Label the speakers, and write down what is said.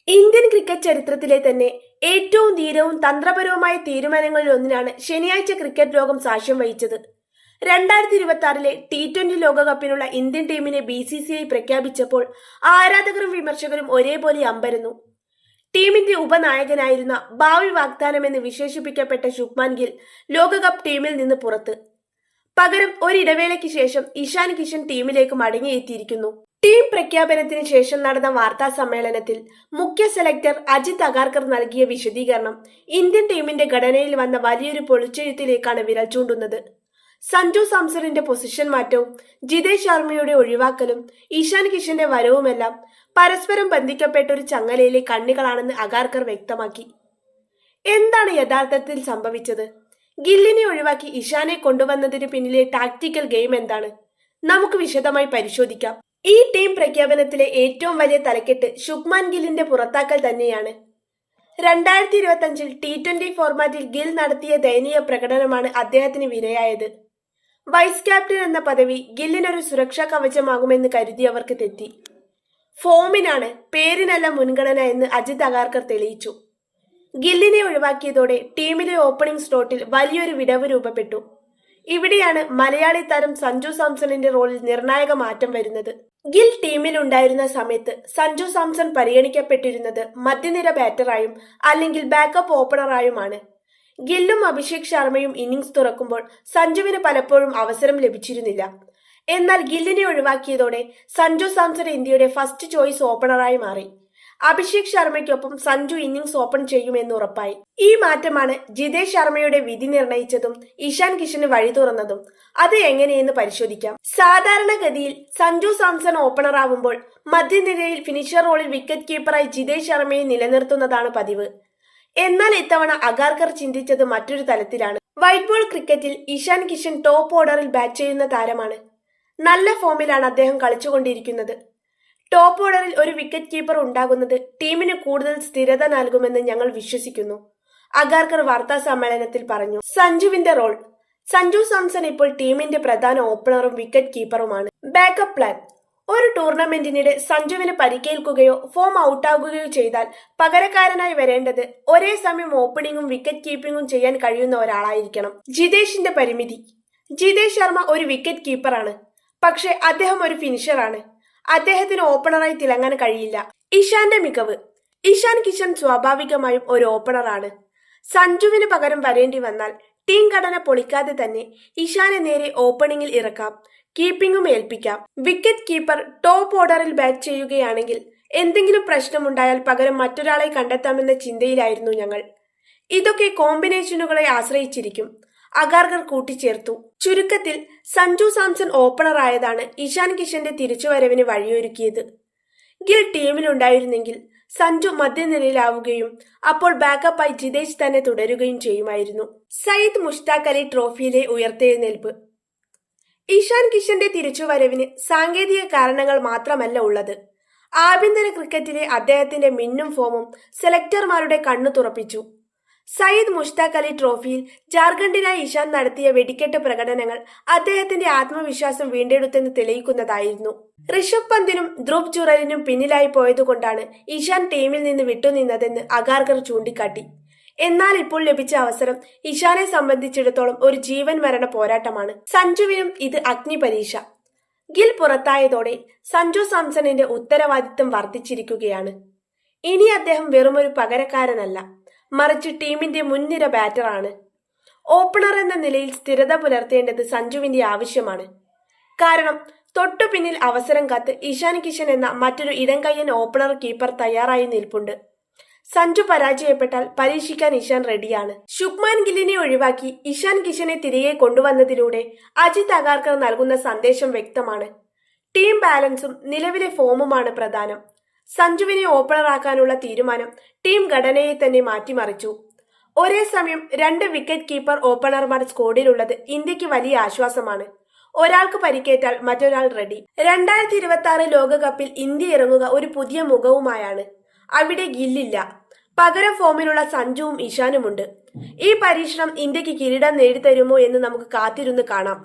Speaker 1: Indian cricket ചരിത്രത്തിലെ തന്നെ ഏറ്റവും ധീരവും തന്ത്രപരവുമായ തീരുമാനങ്ങളിൽ ഒന്നിനാണ് ശനിയാഴ്ച ക്രിക്കറ്റ് ലോകം സാക്ഷ്യം വഹിച്ചത്. 2026 T20 ലോകകപ്പിനുള്ള ഇന്ത്യൻ ടീമിനെ BCCI പ്രഖ്യാപിച്ചപ്പോൾ ആരാധകരും വിമർശകരും ഒരേപോലെ അമ്പരന്നു. ടീമിന്റെ ഉപനായകനായിരുന്ന ഭാവി വാഗ്ദാനമെന്ന് വിശേഷിപ്പിക്കപ്പെട്ട ശുഭ്മാൻ ഗിൽ ലോകകപ്പ് ടീമിൽ നിന്ന് പുറത്ത്. പകരം ഒരിടവേളയ്ക്ക് ശേഷം ഇഷാൻ കിഷൻ ടീമിലേക്ക് മടങ്ങിയെത്തിയിരിക്കുന്നു. ടീം പ്രഖ്യാപനത്തിന് ശേഷം നടന്ന വാർത്താ സമ്മേളനത്തിൽ മുഖ്യ സെലക്ടർ അജിത് അഗാർക്കർ നൽകിയ വിശദീകരണം ഇന്ത്യൻ ടീമിന്റെ ഘടനയിൽ വന്ന വലിയൊരു പൊളിച്ചെഴുത്തിലേക്കാണ് വിരൽ ചൂണ്ടുന്നത്. സഞ്ജു സാംസണിന്റെ പൊസിഷൻ മാറ്റവും ജിതേഷ് ശർമ്മയുടെ ഒഴിവാക്കലും ഇഷാൻ കിഷന്റെ വരവുമെല്ലാം പരസ്പരം ബന്ധിക്കപ്പെട്ട ഒരു ചങ്ങലയിലെ കണ്ണികളാണെന്ന് അഗാർക്കർ വ്യക്തമാക്കി. എന്താണ് യഥാർത്ഥത്തിൽ സംഭവിച്ചത്? ഗില്ലിനെ ഒഴിവാക്കി ഇഷാനെ കൊണ്ടുവന്നതിന് പിന്നിലെ ടാക്ടിക്കൽ ഗെയിം എന്താണ്? നമുക്ക് വിശദമായി പരിശോധിക്കാം. ഈ ടീം പ്രഖ്യാപനത്തിലെ ഏറ്റവും വലിയ തലക്കെട്ട് ശുഭ്മാൻ ഗില്ലിന്റെ പുറത്താക്കൽ തന്നെയാണ്. 2025 T20 ഫോർമാറ്റിൽ ഗിൽ നടത്തിയ ദയനീയ പ്രകടനമാണ് അദ്ദേഹത്തിന് വിനയായത്. വൈസ് ക്യാപ്റ്റൻ എന്ന പദവി ഗില്ലിനൊരു സുരക്ഷാ കവചമാകുമെന്ന് കരുതിയവർക്ക് തെറ്റി. ഫോമിനാണ്, പേരിനല്ല മുൻഗണന എന്ന് അജിത് അഗാർക്കർ തെളിയിച്ചു. ഗില്ലിനെ ഒഴിവാക്കിയതോടെ ടീമിലെ ഓപ്പണിംഗ് സ്ലോട്ടിൽ വലിയൊരു വിടവ് രൂപപ്പെട്ടു. ഇവിടെയാണ് മലയാളി താരം സഞ്ജു സാംസണിന്റെ റോളിൽ നിർണായക മാറ്റം വരുന്നത്. ഗിൽ ടീമിലുണ്ടായിരുന്ന സമയത്ത് സഞ്ജു സാംസൺ പരിഗണിക്കപ്പെട്ടിരുന്നത് മധ്യനിര ബാറ്ററായും അല്ലെങ്കിൽ ബാക്കപ്പ് ഓപ്പണറായുമാണ്. ഗില്ലും അഭിഷേക് ശർമ്മയും ഇന്നിംഗ്സ് തുറക്കുമ്പോൾ സഞ്ജുവിന് പലപ്പോഴും അവസരം ലഭിച്ചിരുന്നില്ല. എന്നാൽ ഗില്ലിനെ ഒഴിവാക്കിയതോടെ സഞ്ജു സാംസൺ ഇന്ത്യയുടെ ഫസ്റ്റ് ചോയ്സ് ഓപ്പണറായി മാറി. അഭിഷേക് ശർമ്മയ്ക്കൊപ്പം സഞ്ജു ഇന്നിംഗ്സ് ഓപ്പൺ ചെയ്യുമെന്ന് ഉറപ്പായി. ഈ മാറ്റമാണ് ജിതേഷ് ശർമ്മയുടെ വിധി നിർണയിച്ചതും ഇഷാൻ കിഷന് വഴി തുറന്നതും. അത് എങ്ങനെയെന്ന് പരിശോധിക്കാം. സാധാരണഗതിയിൽ സഞ്ജു സാംസൺ ഓപ്പണറാവുമ്പോൾ മധ്യനിരയിൽ ഫിനിഷർ റോളിൽ വിക്കറ്റ് കീപ്പറായി ജിതേഷ് ശർമ്മയെ നിലനിർത്തുന്നതാണ് പതിവ്. എന്നാൽ ഇത്തവണ അഗാർക്കർ ചിന്തിച്ചത് മറ്റൊരു തലത്തിലാണ്. വൈറ്റ് ബോൾ ക്രിക്കറ്റിൽ ഇഷാൻ കിഷൻ ടോപ്പ് ഓർഡറിൽ ബാറ്റ് ചെയ്യുന്ന താരമാണ്. നല്ല ഫോമിലാണ് അദ്ദേഹം കളിച്ചുകൊണ്ടിരിക്കുന്നത്. ടോപ്പ് ഓർഡറിൽ ഒരു വിക്കറ്റ് കീപ്പർ ഉണ്ടാകുന്നത് ടീമിന് കൂടുതൽ സ്ഥിരത നൽകുമെന്ന് ഞങ്ങൾ വിശ്വസിക്കുന്നു, അഗാർക്കർ വാർത്താ സമ്മേളനത്തിൽ പറഞ്ഞു. സഞ്ജുവിന്റെ റോൾ. സഞ്ജു സാംസൺ ഇപ്പോൾ ടീമിന്റെ പ്രധാന ഓപ്പണറും വിക്കറ്റ് കീപ്പറുമാണ്. Backup plan. ഒരു ടൂർണമെന്റിനിടെ സഞ്ജുവിന് പരിക്കേൽക്കുകയോ ഫോം ഔട്ടാകുകയോ ചെയ്താൽ പകരക്കാരനായി വരേണ്ടത് ഒരേ സമയം ഓപ്പണിംഗും വിക്കറ്റ് കീപ്പിംഗും ചെയ്യാൻ കഴിയുന്ന ഒരാളായിരിക്കണം. ജിതേഷിന്റെ പരിമിതി. ജിതേഷ് ശർമ്മ ഒരു വിക്കറ്റ് കീപ്പറാണ്, പക്ഷെ അദ്ദേഹം ഒരു ഫിനിഷറാണ്. അദ്ദേഹത്തിന് ഓപ്പണറായി തിളങ്ങാൻ കഴിയില്ല. ഇഷാന്റെ മികവ്. ഇഷാൻ കിഷൻ സ്വാഭാവികമായും ഒരു ഓപ്പണറാണ്. സഞ്ജുവിന് പകരം വരേണ്ടി വന്നാൽ ടീം ഘടന പൊളിക്കാതെ തന്നെ ഇഷാനെ നേരെ ഓപ്പണിംഗിൽ ഇറക്കാം, കീപ്പിംഗും ഏൽപ്പിക്കാം. വിക്കറ്റ് കീപ്പർ ടോപ്പ് ഓർഡറിൽ ബാറ്റ് ചെയ്യുകയാണെങ്കിൽ എന്തെങ്കിലും പ്രശ്നമുണ്ടായാൽ പകരം മറ്റൊരാളെ കണ്ടെത്താമെന്ന ചിന്തയിലായിരുന്നു ഞങ്ങൾ. ഇതൊക്കെ കോമ്പിനേഷനുകളെ ആശ്രയിച്ചിരിക്കും, അഗാർക്കർ കൂട്ടിച്ചേർത്തു. ചുരുക്കത്തിൽ സഞ്ജു സാംസൺ ഓപ്പണറായതാണ് ഇഷാൻ കിഷന്റെ തിരിച്ചുവരവിന് വഴിയൊരുക്കിയത്. ഗിൽ ടീമിലുണ്ടായിരുന്നെങ്കിൽ സഞ്ജു മധ്യനിരയിലാവുകയും അപ്പോൾ ബാക്കപ്പായി ജിതേഷ് തന്നെ തുടരുകയും ചെയ്യുമായിരുന്നു. സയ്യിദ് മുഷ്താഖ് അലി ട്രോഫിയിലെ ഉയർത്തെഴുന്നേൽപ്പ്. ഇഷാൻ കിഷന്റെ തിരിച്ചുവരവിന് സാങ്കേതിക കാരണങ്ങൾ മാത്രമല്ല ഉള്ളത്. ആഭ്യന്തര ക്രിക്കറ്റിലെ അദ്ദേഹത്തിന്റെ മിന്നും ഫോമും സെലക്ടർമാരുടെ കണ്ണു തുറപ്പിച്ചു. സയ്യിദ് മുഷ്താഖ് അലി ട്രോഫിയിൽ ജാർഖണ്ഡിനായി ഇഷാൻ നടത്തിയ വെടിക്കെട്ട് പ്രകടനങ്ങൾ അദ്ദേഹത്തിന്റെ ആത്മവിശ്വാസം വീണ്ടെടുത്തെന്ന് തെളിയിക്കുന്നതായിരുന്നു. ഋഷഭ് പന്തിനും ധ്രുവ് ജുറലിനും പിന്നിലായി പോയതുകൊണ്ടാണ് ഇഷാൻ ടീമിൽ നിന്ന് വിട്ടുനിന്നതെന്ന് അഗാർക്കർ ചൂണ്ടിക്കാട്ടി. എന്നാൽ ഇപ്പോൾ ലഭിച്ച അവസരം ഇഷാനെ സംബന്ധിച്ചിടത്തോളം ഒരു ജീവൻ മരണ പോരാട്ടമാണ്. സഞ്ജുവിനും ഇത് അഗ്നി പരീക്ഷ. ഗിൽ പുറത്തായതോടെ സഞ്ജു സാംസണിന്റെ ഉത്തരവാദിത്തം വർദ്ധിച്ചിരിക്കുകയാണ്. ഇനി അദ്ദേഹം വെറുമൊരു പകരക്കാരനല്ല, മറിച്ച് ടീമിന്റെ മുൻനിര ബാറ്ററാണ്. ഓപ്പണർ എന്ന നിലയിൽ സ്ഥിരത പുലർത്തേണ്ടത് സഞ്ജുവിന്റെ ആവശ്യമാണ്. കാരണം തൊട്ടു പിന്നിൽ അവസരം കാത്ത് ഇഷാൻ കിഷൻ എന്ന മറ്റൊരു ഇടംകയ്യൻ ഓപ്പണർ കീപ്പർ തയ്യാറായി നിൽപ്പുണ്ട്. സഞ്ജു പരാജയപ്പെട്ടാൽ പരീക്ഷിക്കാൻ ഇഷാൻ റെഡിയാണ്. ശുഭ്മാൻ ഗില്ലിനെ ഒഴിവാക്കി ഇഷാൻ കിഷനെ തിരികെ കൊണ്ടുവന്നതിലൂടെ അജിത് അഗാർക്കർ നൽകുന്ന സന്ദേശം വ്യക്തമാണ്. ടീം ബാലൻസും നിലവിലെ ഫോമുമാണ് പ്രധാനം. സഞ്ജുവിനെ ഓപ്പണറാക്കാനുള്ള തീരുമാനം ടീം ഘടനയെ തന്നെ മാറ്റിമറിച്ചു. ഒരേ സമയം 2 വിക്കറ്റ് കീപ്പർ ഓപ്പണർമാർ സ്ക്വാഡിലുള്ളത് ഇന്ത്യക്ക് വലിയ ആശ്വാസമാണ്. ഒരാൾക്ക് പരിക്കേറ്റാൽ മറ്റൊരാൾ റെഡി. 2026 ലോകകപ്പിൽ ഇന്ത്യ ഇറങ്ങുക ഒരു പുതിയ മുഖവുമായാണ്. അവിടെ ഗില്ലില്ല, പകരം ഫോമിലുള്ള സഞ്ജുവും ഇഷാനുമുണ്ട്. ഈ പരീക്ഷണം ഇന്ത്യക്ക് കിരീടം നേടിത്തരുമോ എന്ന് നമുക്ക് കാത്തിരുന്ന് കാണാം.